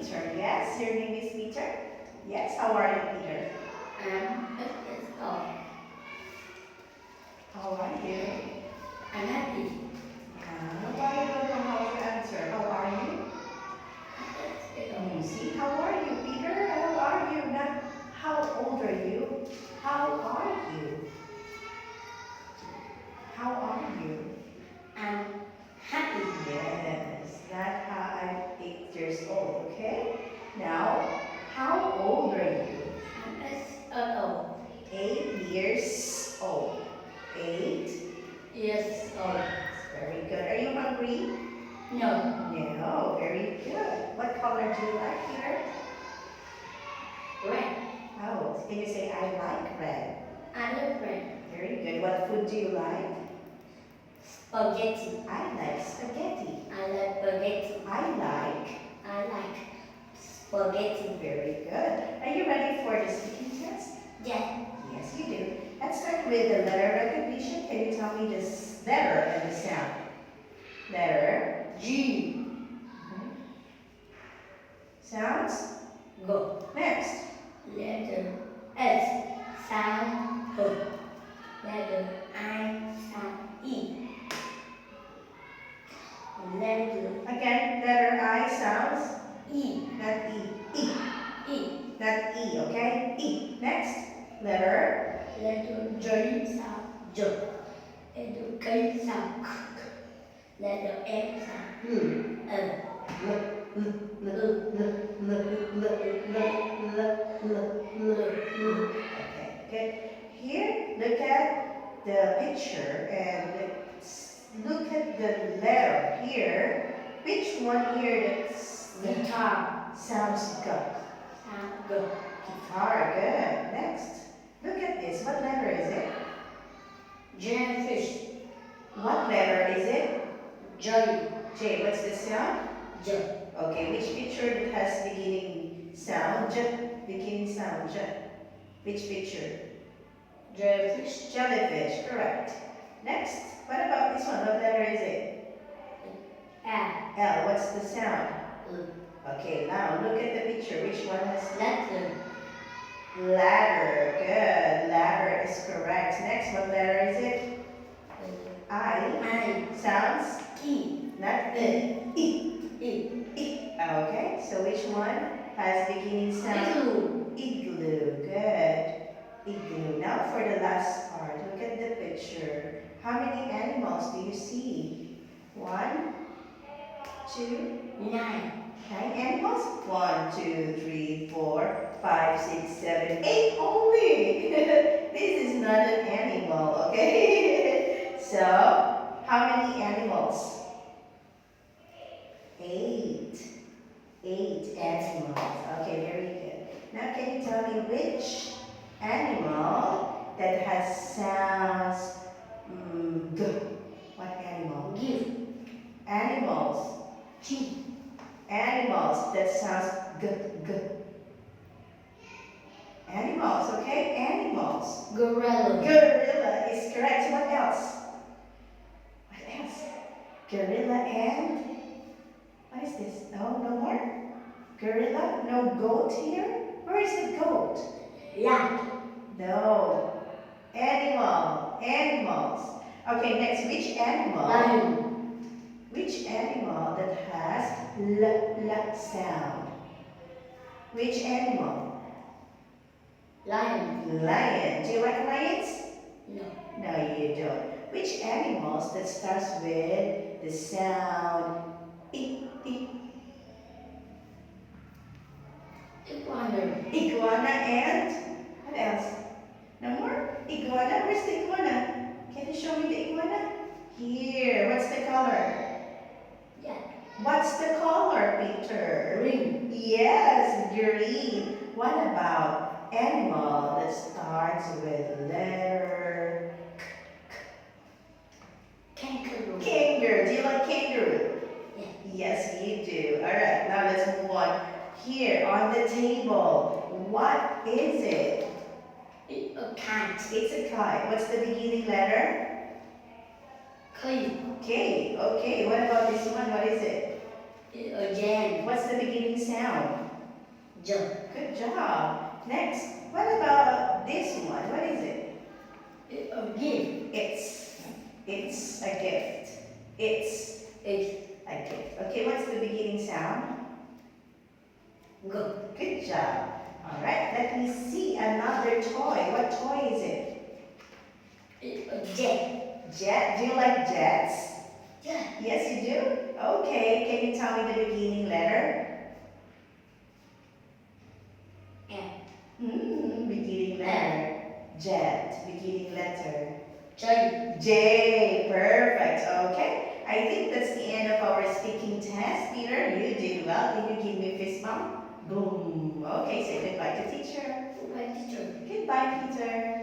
Peter. Yes, your name is Peter? Yes, how are you, Peter? How are you? I'm happy. Why you don't know how to answer? How are you? See, how are you, Peter? How are you? Not how old are you? How are you? How are you? I'm happy. Yes, not how I'm 8 years old, okay? Now, how old are you? I'm 8 years old. 8 years old. 8 Years old. Very good. Are you hungry? No. No, very good. What color do you like, Peter? Red. Oh, can you say, I like red? I love red. Very good. What food do you like? Spaghetti. I like spaghetti. I like spaghetti. I like. I like spaghetti. Very good. Are you ready for the speaking test? Yeah. Yes, you do. Let's start with the letter recognition. Can you tell me this letter and the sound? Letter G. Sounds? Go. Next. Letter S. Sound H. Letter I. Sound E. Letter Again, letter I sounds E. not E. E. E. Not E, okay? E. Next. Letter Letter J. Sound J. Letter K. Sound K. Letter M. Sound N. Okay, good. Here, look at the picture and look at the letter here. Which one here that's Guitar. sounds G? Sound G. Guitar, good. Next, look at this. What letter is it? Jellyfish. What letter is it? J. J. What's the sound? J. Okay, which picture that has beginning sound? J. Beginning sound, J. Which picture? Jellyfish. Jellyfish, correct. Next, what about this one? What letter is it? L. L. What's the sound? Okay, now look at the picture. Which one has Letter. ladder? Good, ladder is correct. Next, what letter is it? I. I. Sounds E. not E. E. E. E. Okay, so which one has beginning sound? Igloo. Igloo, good. Igloo. Now for the last part, look at the picture. How many animals do you see? 1, 2, 9. 9 animals? 1, 2, 3, 4, 5, 6, 7, 8 only. This is not an animal, okay? So, how many animals? 8. 8 animals. Okay, very good. Now can you tell me which animal that has sounds G? What animal? Give. Animals. G. Animals that sounds G. Animals, okay? Animals. Gorilla. Gorilla is correct. What else? What else? Gorilla and what is this? No more? Gorilla? No goat here? Where is the goat? Lamb. No. Animals. Okay, next, which animal? Lion. Which animal that has L sound? Which animal? Lion. Lion. Do you like lions? No. No, you don't. Which animals that starts with the sound I? Iguana. Iguana and what else? No more? Iguana? Where's the iguana? Can you show me the iguana? Here. What's the color? Yeah. What's the color, Peter? Green. Yes, green. What about animal that starts with letter Kangaroo. kangaroo? Do you like kangaroo? Yeah. Yes, you do. All right, now let's move on. Here on the table, what is it? A cat. It's a kite. What's the beginning letter? K. K. Okay, what about this one? What is it? Jan. What's the beginning sound? J. Good job. Next, what about this one? What is it? Give. It's a gift. It's It's a gift. Okay, what's the beginning sound? G. Good job. All right, let me see another toy. What toy is it? Jet. Jet. Do you like jets? Yeah. Yes, you do? Okay, can you tell me the beginning letter? Beginning letter. Jet. Beginning letter. J. J. Perfect. Okay. I think that's the end of our speaking test. Peter, you did well. Can you give me a fist bump? Boom. Okay, say goodbye to teacher. My teacher. Goodbye, Peter.